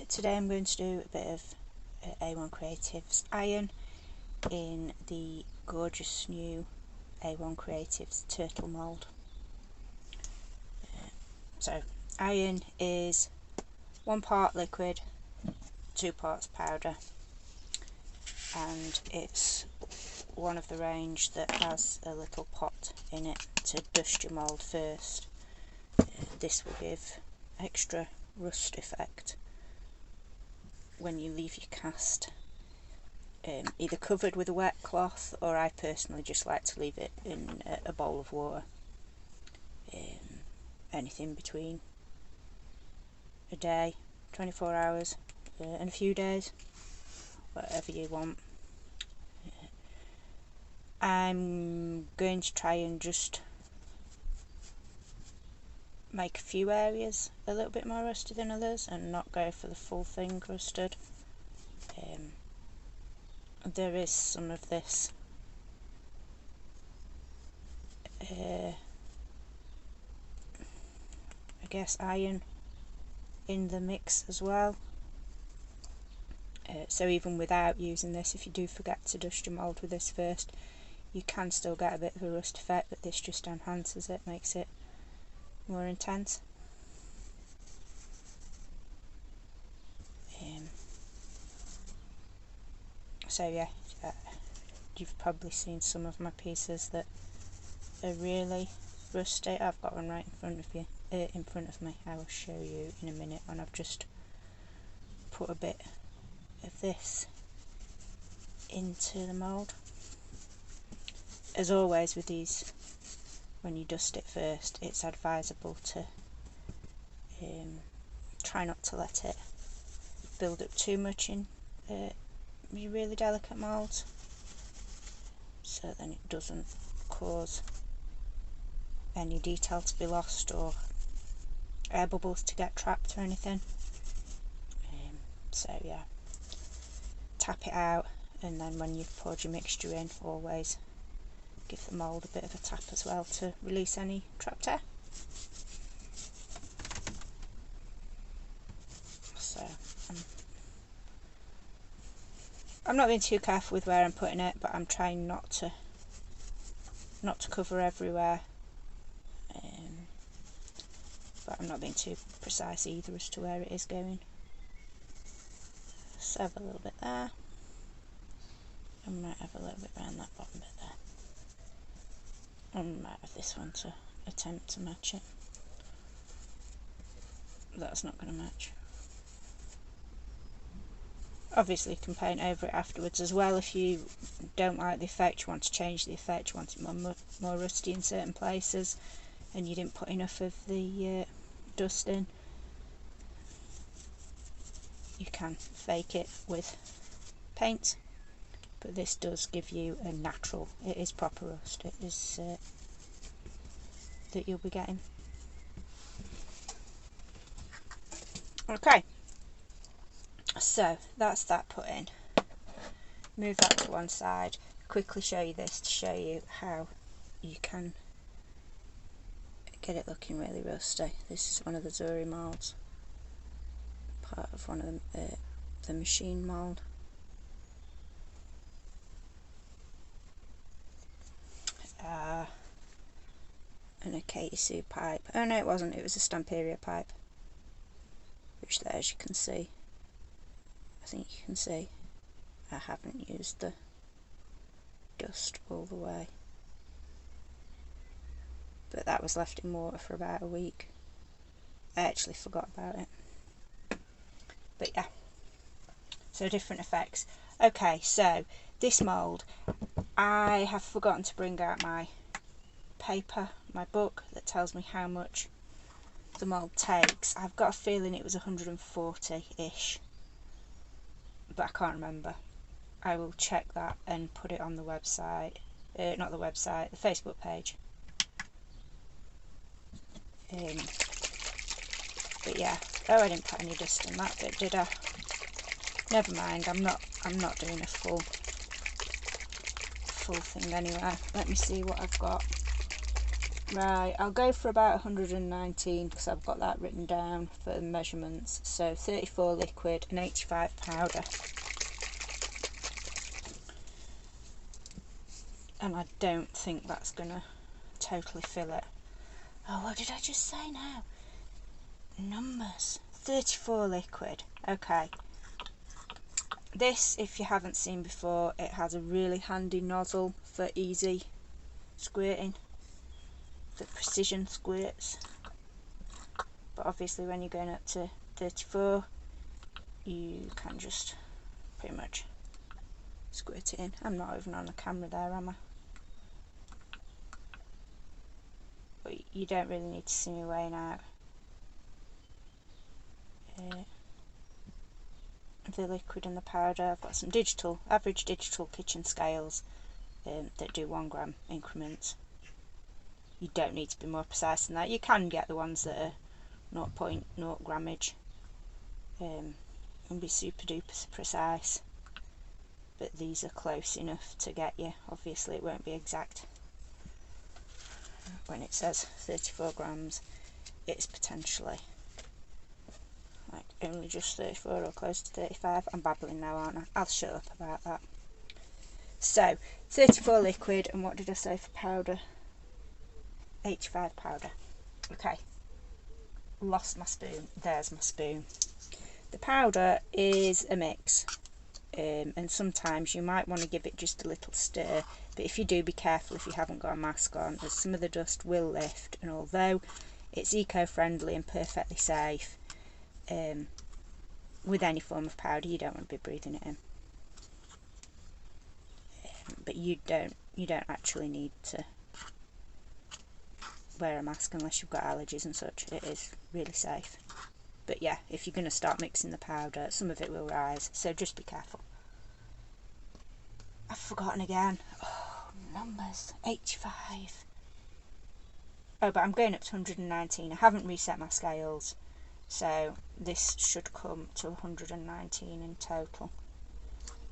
Today I'm going to do a bit of A1Creatives iron in the gorgeous new A1Creatives turtle mould. So iron is 1 part liquid, 2 parts powder, and it's one of the range that has a little pot in it to dust your mould first. This will give extra rust effect when you leave your cast either covered with a wet cloth, or I personally just like to leave it in a bowl of water. Anything between a day, 24 hours and a few days, whatever you want. I'm going to try and just make a few areas a little bit more rusty than others and not go for the full thing rusted. There is some of this I guess iron in the mix as well, so even without using this, if you do forget to dust your mould with this first, you can still get a bit of a rust effect, but this just enhances it, makes it more intense. So yeah, you've probably seen some of my pieces that are really rusty. I've got one right in front of you, in front of me. I will show you in a minute when I've just put a bit of this into the mould. As always with these, when you dust it first, it's advisable to try not to let it build up too much in your really delicate moulds, so then it doesn't cause any detail to be lost or air bubbles to get trapped or anything. So yeah, tap it out, and then when you've poured your mixture in, always give the mould a bit of a tap as well to release any trapped air. So I'm not being too careful with where I'm putting it, but I'm trying not to cover everywhere, but I'm not being too precise either as to where it is going. So have a little bit there, I might have a little bit around that bottom bit there. I might have this one to attempt to match it. That's not going to match. Obviously you can paint over it afterwards as well if you don't like the effect, you want to change the effect, you want it more rusty in certain places and you didn't put enough of the dust in. You can fake it with paint, but this does give you a natural, it is proper rust, it is that you'll be getting. Okay, so that's that put in. Move that to one side, quickly show you this to show you how you can get it looking really rusty. This is one of the Zuri moulds, part of one of the machine mould. And a Katie Sue pipe. Oh no, it wasn't, it was a Stamperia pipe, which there, as you can see, I think you can see, I haven't used the dust all the way, but that was left in water for about a week. I actually forgot about it, but yeah, so different effects. Okay, so this mould, I have forgotten to bring out my paper, my book that tells me how much the mould takes. I've got a feeling it was 140-ish, but I can't remember. I will check that and put it on the website, not the website, the Facebook page. But yeah, oh, I didn't put any dust in that bit, did I? Never mind, I'm not doing a full thing anyway. Let me see what I've got. Right, I'll go for about 119 because I've got that written down for the measurements. So 34 liquid and 85 powder. And I don't think that's going to totally fill it. Oh, what did I just say now? Numbers. 34 liquid. Okay. This, if you haven't seen before, it has a really handy nozzle for easy squirting. The precision squirts. But obviously when you're going up to 34, you can just pretty much squirt it in. I'm not even on the camera there, am I? But you don't really need to see me weighing out the liquid and the powder. I've got some average digital kitchen scales that do 1 gram increments. You don't need to be more precise than that. You can get the ones that are 0.0 grammage and be super duper precise, but these are close enough to get you. Obviously it won't be exact. When it says 34 grams, it's potentially like only just 34 or close to 35. I'm babbling now, aren't I? I'll shut up about that. So 34 liquid, and what did I say for powder? 85 powder. Okay, lost my spoon. There's my spoon. The powder is a mix, and sometimes you might want to give it just a little stir, but if you do, be careful if you haven't got a mask on, as some of the dust will lift, and although it's eco-friendly and perfectly safe, with any form of powder, you don't want to be breathing it in. But you don't actually need to wear a mask unless you've got allergies and such. It is really safe. But yeah, if you're going to start mixing the powder, some of it will rise, so just be careful. I've forgotten again. Oh, numbers. 85. Oh, but I'm going up to 119. I haven't reset my scales, so this should come to 119 in total.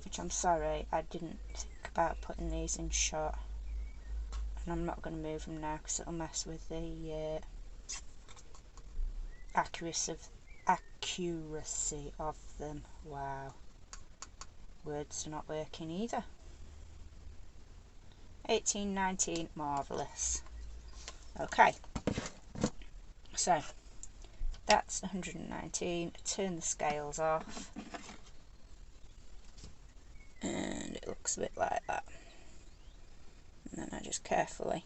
Which I'm sorry, I didn't think about putting these in shot. And I'm not going to move them now because it'll mess with the accuracy of them. Wow, words are not working either. 18, 19, marvellous. Okay, so that's 119. Turn the scales off, and it looks a bit like that. And then I just carefully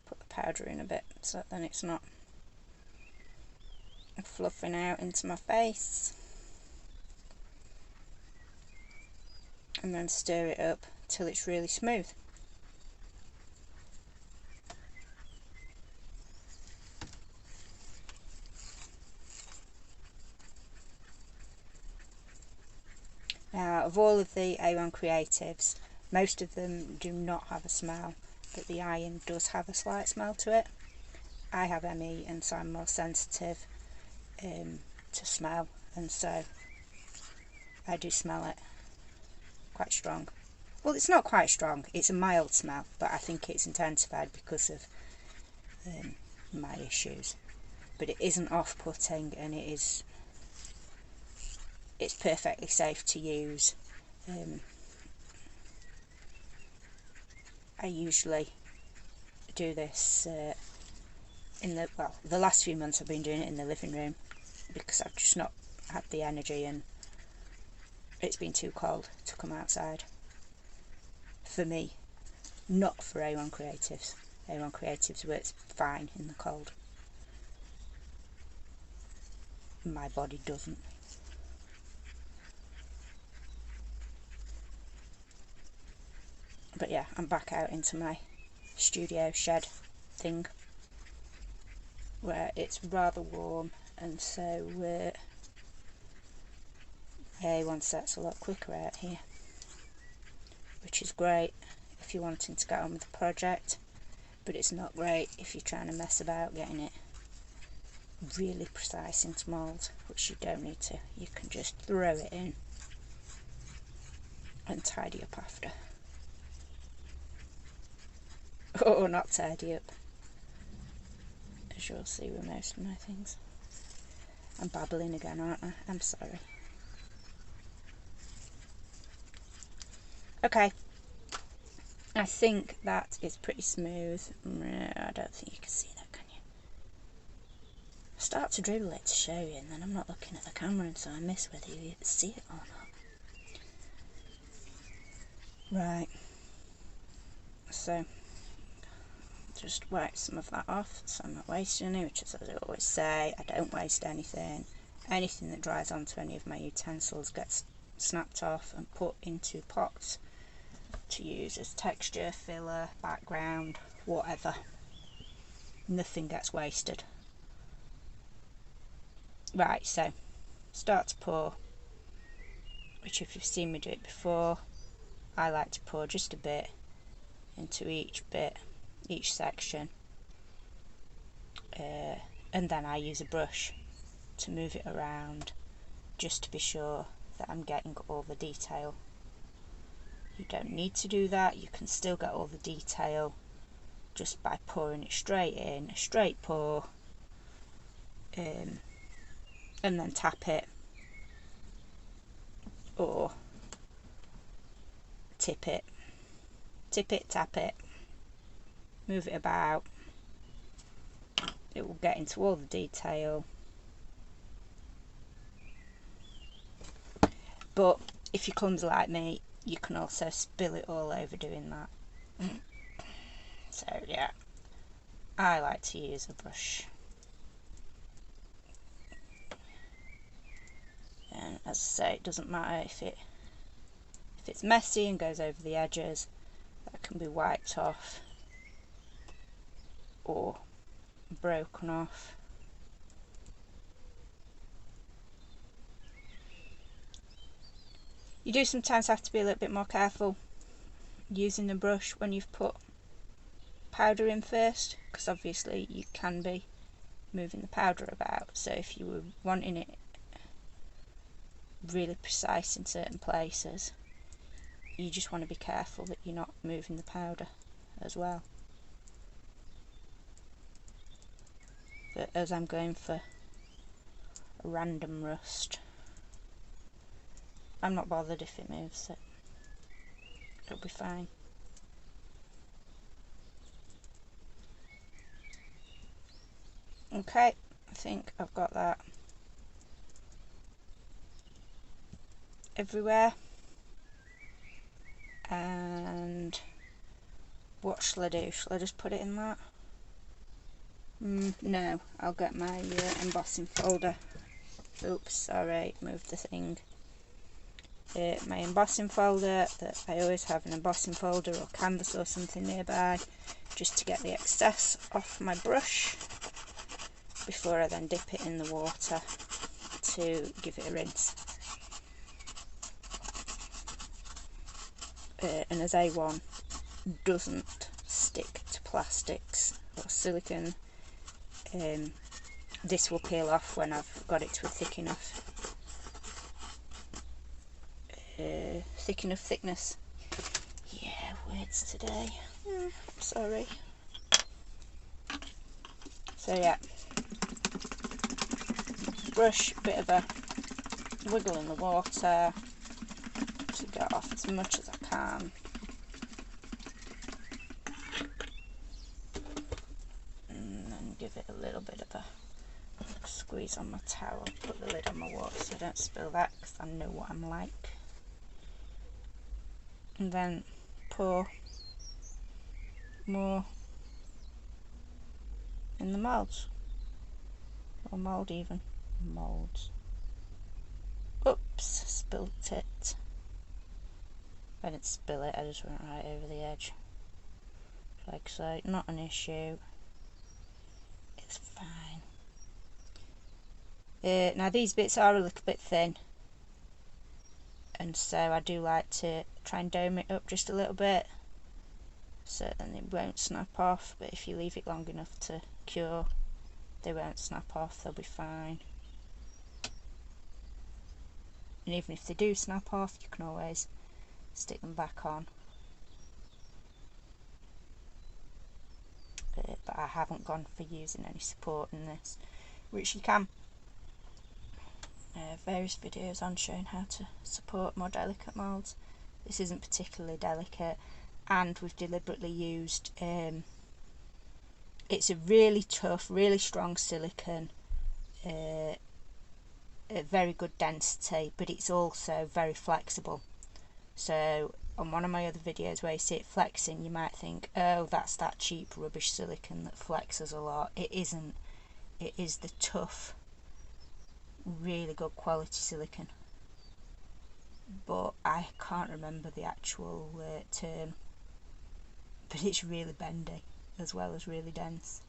put the powder in a bit so that then it's not fluffing out into my face, and then stir it up till it's really smooth. Now, of all of the A1Creatives, most of them do not have a smell, but the iron does have a slight smell to it. I have ME, and so I'm more sensitive to smell, and so I do smell it quite strong. Well, it's not quite strong, it's a mild smell, but I think it's intensified because of my issues. But it isn't off-putting, and it's perfectly safe to use. I usually do this in the last few months I've been doing it in the living room because I've just not had the energy, and it's been too cold to come outside for me, not for A1Creatives. A1Creatives works fine in the cold. My body doesn't. But yeah, I'm back out into my studio shed thing where it's rather warm, and so A1 sets a lot quicker out here, which is great if you're wanting to get on with the project, but it's not great if you're trying to mess about getting it really precise into mould, which you don't need to. You can just throw it in and tidy up after. Or not tidy up, as you'll see with most of my things. I'm babbling again, aren't I? I'm sorry. Okay, I think that is pretty smooth. I don't think you can see that, can you? I start to dribble it to show you, and then I'm not looking at the camera, and so I miss whether you see it or not. Right, so just wipe some of that off so I'm not wasting any, which is, as I always say, I don't waste anything. Anything that dries onto any of my utensils gets snapped off and put into pots to use as texture, filler, background, whatever. Nothing gets wasted. Right, so start to pour, which if you've seen me do it before, I like to pour just a bit into each section, and then I use a brush to move it around just to be sure that I'm getting all the detail. You don't need to do that, you can still get all the detail just by pouring it straight in, a straight pour, and then tap it or tip it, tap it, move it about. It will get into all the detail. But if you're clumsy like me, you can also spill it all over doing that. So yeah, I like to use a brush. And as I say, it doesn't matter if it's messy and goes over the edges, that can be wiped off or broken off. You do sometimes have to be a little bit more careful using the brush when you've put powder in first, because obviously you can be moving the powder about, so if you were wanting it really precise in certain places, you just want to be careful that you're not moving the powder as well. But as I'm going for a random rust, I'm not bothered if it moves, it'll be fine. Okay, I think I've got that everywhere. And what shall I do? Shall I just put it in that? No, I'll get my embossing folder. Oops, sorry, moved the thing. My embossing folder, that I always have an embossing folder or canvas or something nearby, just to get the excess off my brush before I then dip it in the water to give it a rinse. And as A1 doesn't stick to plastics or silicone, this will peel off when I've got it to a thick enough thickness. Yeah, words today. Sorry. So yeah, brush, bit of a wiggle in the water to get off as much as I can. And then give it a little bit of a squeeze on my towel, put the lid on my water so I don't spill that, because I know what I'm like. And then pour more in the moulds, or mould even, moulds. Oops, spilt it. I didn't spill it, I just went right over the edge. Like so, not an issue, it's fine. Now these bits are a little bit thin, and so I do like to try and dome it up just a little bit so then it won't snap off, but if you leave it long enough to cure, they won't snap off, they'll be fine. And even if they do snap off, you can always stick them back on. but I haven't gone for using any support in this, which you can. Various videos on showing how to support more delicate moulds. This isn't particularly delicate, and we've deliberately used it's a really tough, really strong silicone, a very good density, but it's also very flexible. So on one of my other videos where you see it flexing, you might think, oh, that's that cheap rubbish silicone that flexes a lot. It isn't. It is the tough, really good quality silicone. But I can't remember the actual term, but it's really bendy as well as really dense.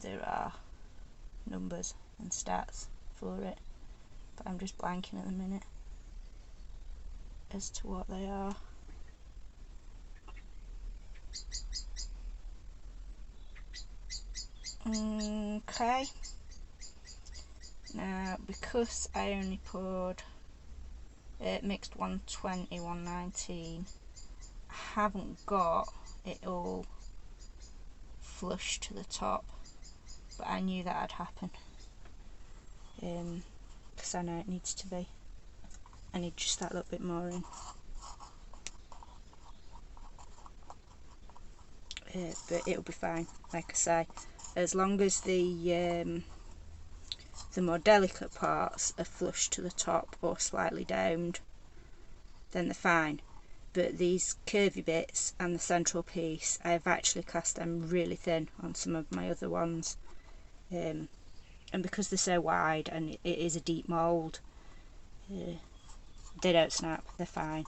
There are numbers and stats for it, but I'm just blanking at the minute as to what they are. Okay, now because I only poured mixed 120, 119, I haven't got it all flush to the top, but I knew that would happen because I know it needs to be. I need just that little bit more in. But it'll be fine, like I say, as long as the more delicate parts are flush to the top or slightly domed, then they're fine. But these curvy bits and the central piece, I've actually cast them really thin on some of my other ones, and because they're so wide and it is a deep mould, they don't snap, they're fine,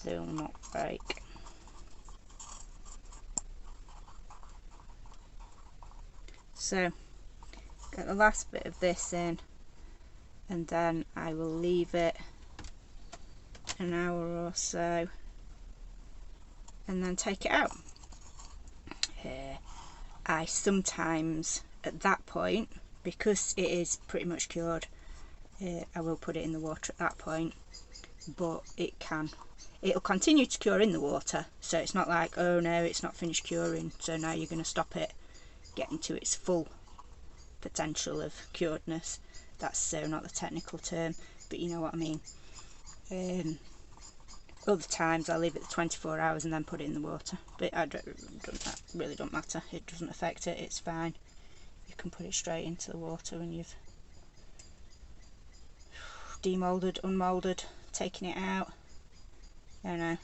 they'll not break. So, get the last bit of this in, and then I will leave it an hour or so and then take it out. I sometimes, at that point, because it is pretty much cured, I will put it in the water at that point, but it'll continue to cure in the water, so it's not like, oh no, it's not finished curing, so now you're going to stop it getting to its full potential of curedness. That's so not the technical term, but you know what I mean. Other times I'll leave it 24 hours and then put it in the water, but that really don't matter, it doesn't affect it, it's fine. You can put it straight into the water when you've demoulded, unmoulded, taking it out. I don't know.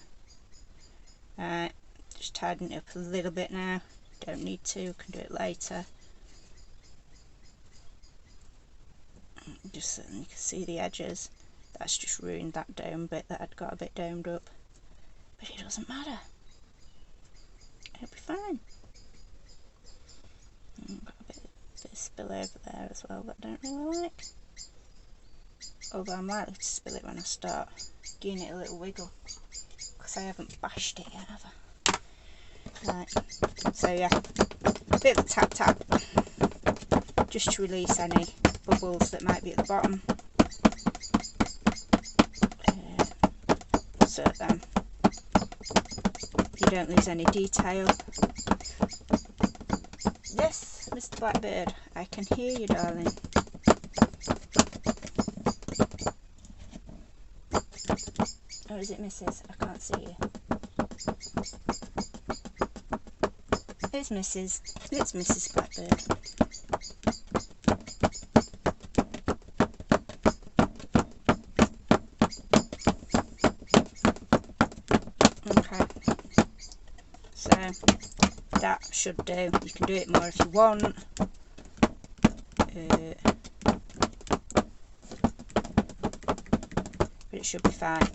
Alright, just tidying it up a little bit now. Don't need to, can do it later. Just so you can see the edges. That's just ruined that dome bit that had got a bit domed up. But it doesn't matter. It'll be fine. Got a bit of spill over there as well that I don't really like. Although I'm likely to spill it when I start giving it a little wiggle, because I haven't bashed it yet, have I? Right, so yeah, a bit of a tap tap, just to release any bubbles that might be at the bottom. So then you don't lose any detail. Yes, Mr. Blackbird, I can hear you, darling. Or is it Mrs.? I can't see you. It's Mrs. It's Mrs. Blackbird. Okay. So that should do. You can do it more if you want. But it should be fine.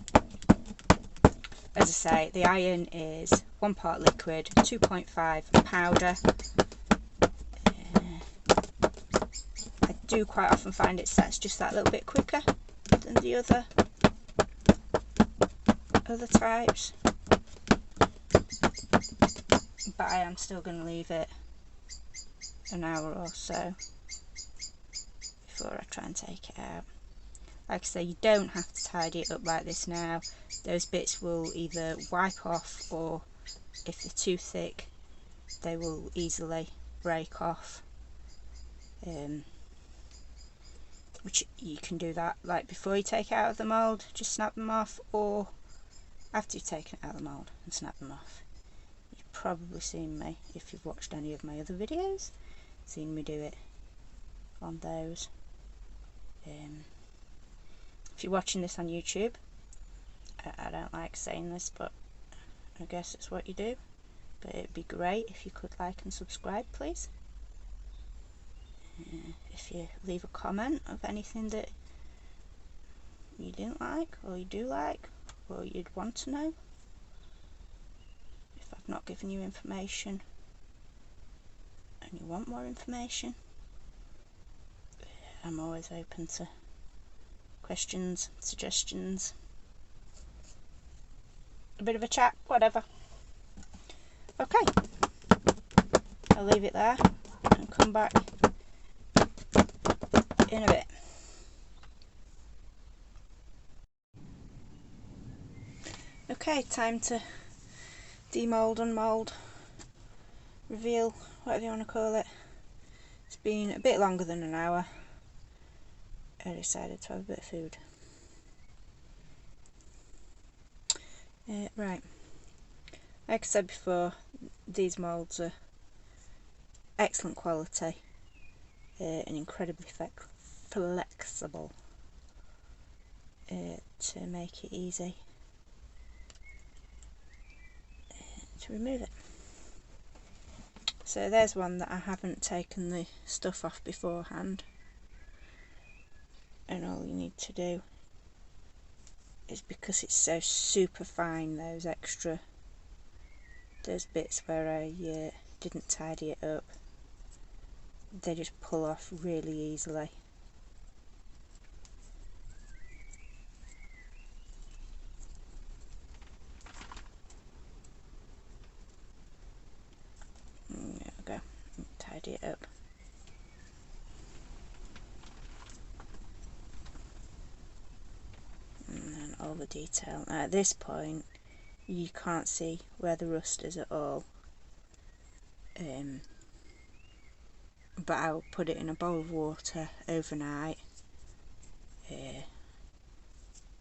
As I say, the iron is 1 part liquid, 2.5 powder. I do quite often find it sets just that little bit quicker than the other types, but I am still going to leave it an hour or so before I try and take it out. Like I say, you don't have to tidy it up like this now. Those bits will either wipe off or if they're too thick they will easily break off, which you can do that like before you take it out of the mould, just snap them off, or after you've taken it out of the mould and snap them off. You've probably seen me, if you've watched any of my other videos, seen me do it on those. If you're watching this on YouTube, I don't like saying this, but I guess it's what you do, but it'd be great if you could like and subscribe, please. If you leave a comment of anything that you didn't like, or you do like, or you'd want to know, if I've not given you information and you want more information, I'm always open to questions, suggestions, a bit of a chat, whatever. Okay, I'll leave it there and come back in a bit. Okay, time to demould, unmould, reveal, whatever you want to call it. It's been a bit longer than an hour. I decided to have a bit of food. Right, like I said before, these moulds are excellent quality and incredibly flexible to make it easy to remove it. So there's one that I haven't taken the stuff off beforehand, and all you need to do is, because it's so super fine, those bits where I didn't tidy it up, they just pull off really easily. There we go, tidy it up. And then all the detail. Now at this point you can't see where the rust is at all, but I'll put it in a bowl of water overnight,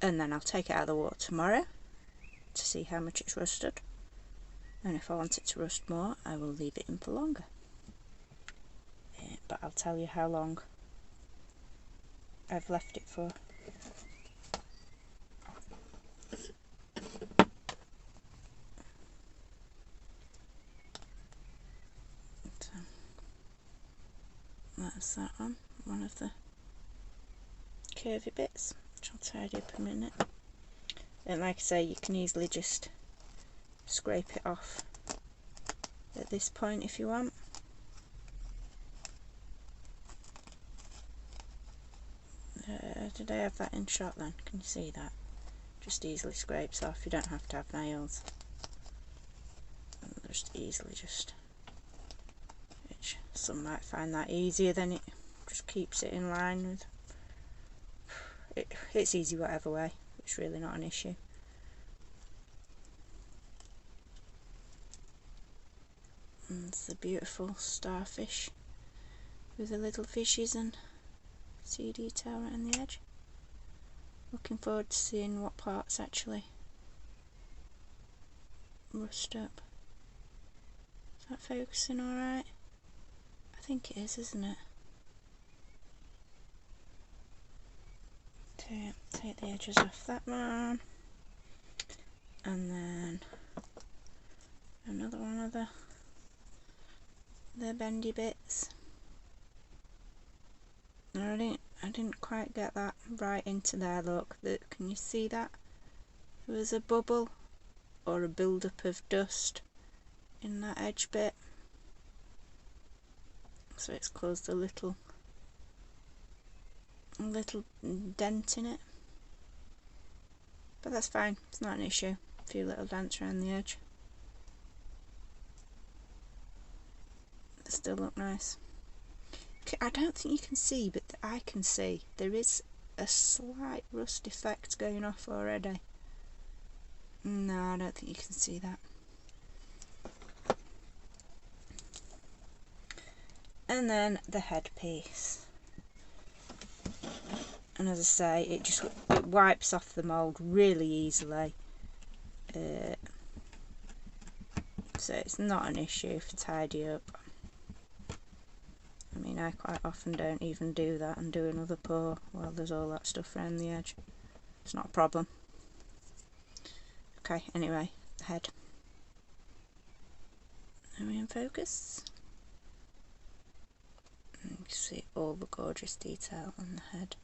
and then I'll take it out of the water tomorrow to see how much it's rusted, and if I want it to rust more I will leave it in for longer, but I'll tell you how long I've left it for. So that's that one of the curvy bits, which I'll tidy up in a minute. And like I say, you can easily just scrape it off at this point if you want. Did I have that in shot then? Can you see that? Just easily scrapes off. You don't have to have nails. Just easily which some might find that easier, then it just keeps it in line with it. It's easy whatever way. It's really not an issue. And it's the beautiful starfish with the little fishes and sea detail right on the edge. Looking forward to seeing what parts actually rust up. Is that focusing alright? I think it is, isn't it? Take the edges off that one, and then another one of the bendy bits. No, I didn't quite get that right into there. Look, can you see that? There was a bubble or a build-up of dust in that edge bit, so it's caused a little dent in it, but that's fine, it's not an issue. A few little dents around the edge, they still look nice. I don't think you can see, but I can see there is a slight rust effect going off already. No, I don't think you can see that. And then the headpiece. And as I say, it wipes off the mould really easily. So it's not an issue for tidy up. I mean, I quite often don't even do that and do another pour while there's all that stuff around the edge. It's not a problem. Okay, anyway, head. Are we in focus? And you can see all the gorgeous detail on the head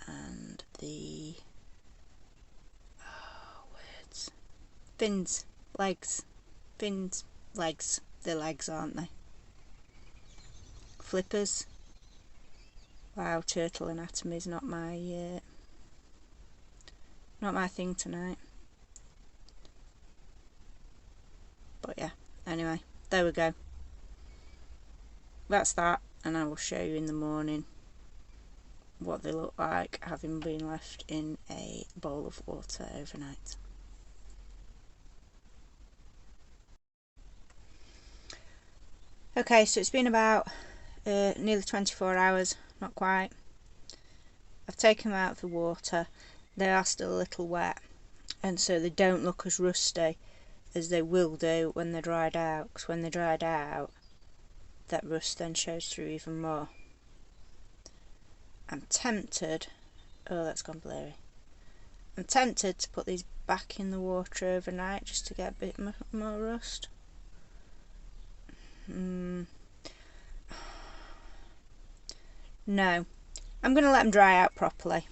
and the words. Fins, legs, fins, legs. They're legs, aren't they? Flippers. Wow, turtle anatomy is not my thing tonight. But yeah, anyway, there we go. That's that, and I will show you in the morning what they look like having been left in a bowl of water overnight. Okay, so it's been about nearly 24 hours, not quite. I've taken them out of the water. They are still a little wet, and so they don't look as rusty as they will do when they're dried out, because when they're dried out, that rust then shows through even more. I'm tempted, oh that's gone blurry, I'm tempted to put these back in the water overnight just to get a bit more rust. No, I'm going to let them dry out properly,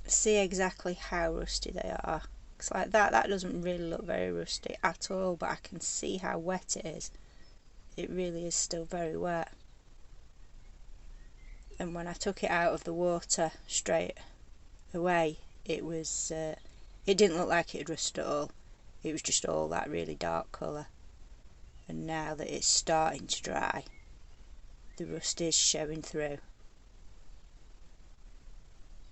see exactly how rusty they are. It's like that doesn't really look very rusty at all, but I can see how wet it is. It really is still very wet. And when I took it out of the water straight away, it was it didn't look like it had rusted at all. It was just all that really dark colour. And now that it's starting to dry, the rust is showing through.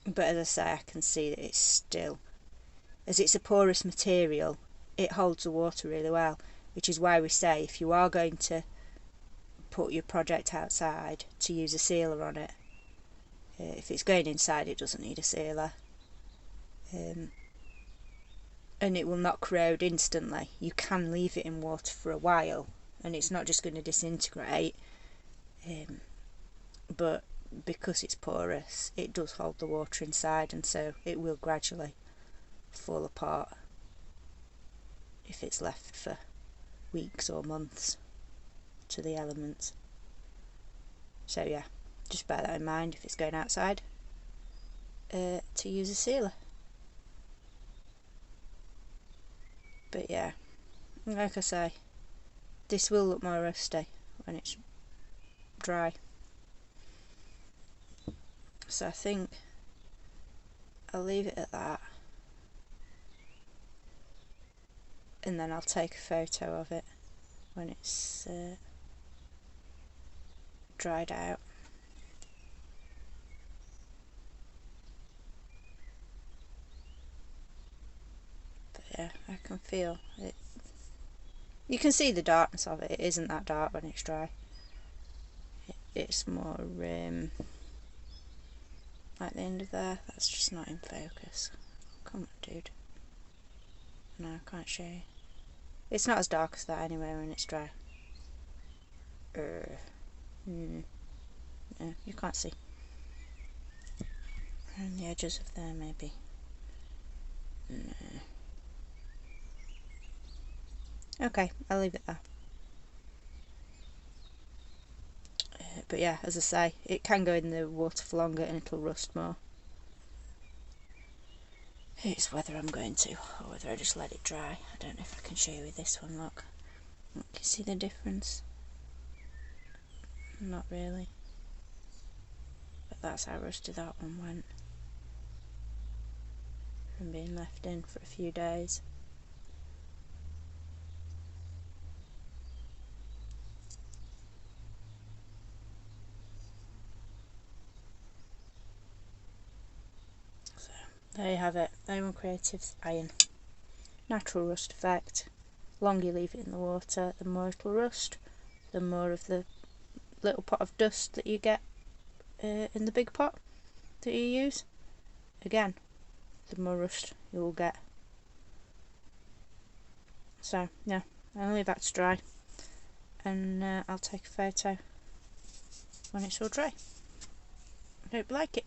But as I say, I can see that it's still, as it's a porous material, it holds the water really well, which is why we say if you are going to put your project outside, to use a sealer on it. If it's going inside, it doesn't need a sealer, and it will not corrode instantly. You can leave it in water for a while and it's not just going to disintegrate, but because it's porous, it does hold the water inside, and so it will gradually fall apart if it's left for weeks or months to the elements. So yeah, just bear that in mind if it's going outside, to use a sealer. But yeah, like I say, this will look more rusty when it's dry. So I think I'll leave it at that, and then I'll take a photo of it when it's dried out. But yeah, I can feel it. You can see the darkness of it. It isn't that dark when it's dry. It's more like the end of there. That's just not in focus. Come on, dude. No, I can't show you. It's not as dark as that anyway when it's dry. No, you can't see. Around the edges of there, maybe. No. Okay, I'll leave it there. But yeah, as I say, it can go in the water for longer and it'll rust more. It's whether I'm going to, or whether I just let it dry. I don't know if I can show you with this one, look. Can you see the difference? Not really. But that's how rusty that one went. From being left in for a few days. So, there you have it. A1Creatives iron. Natural rust effect. The longer you leave it in the water, the more it'll rust. the more of the little pot of dust that you get in the big pot that you use. Again, the more rust you will get. So yeah, I'll leave that to dry, and I'll take a photo when it's all dry. I hope you like it.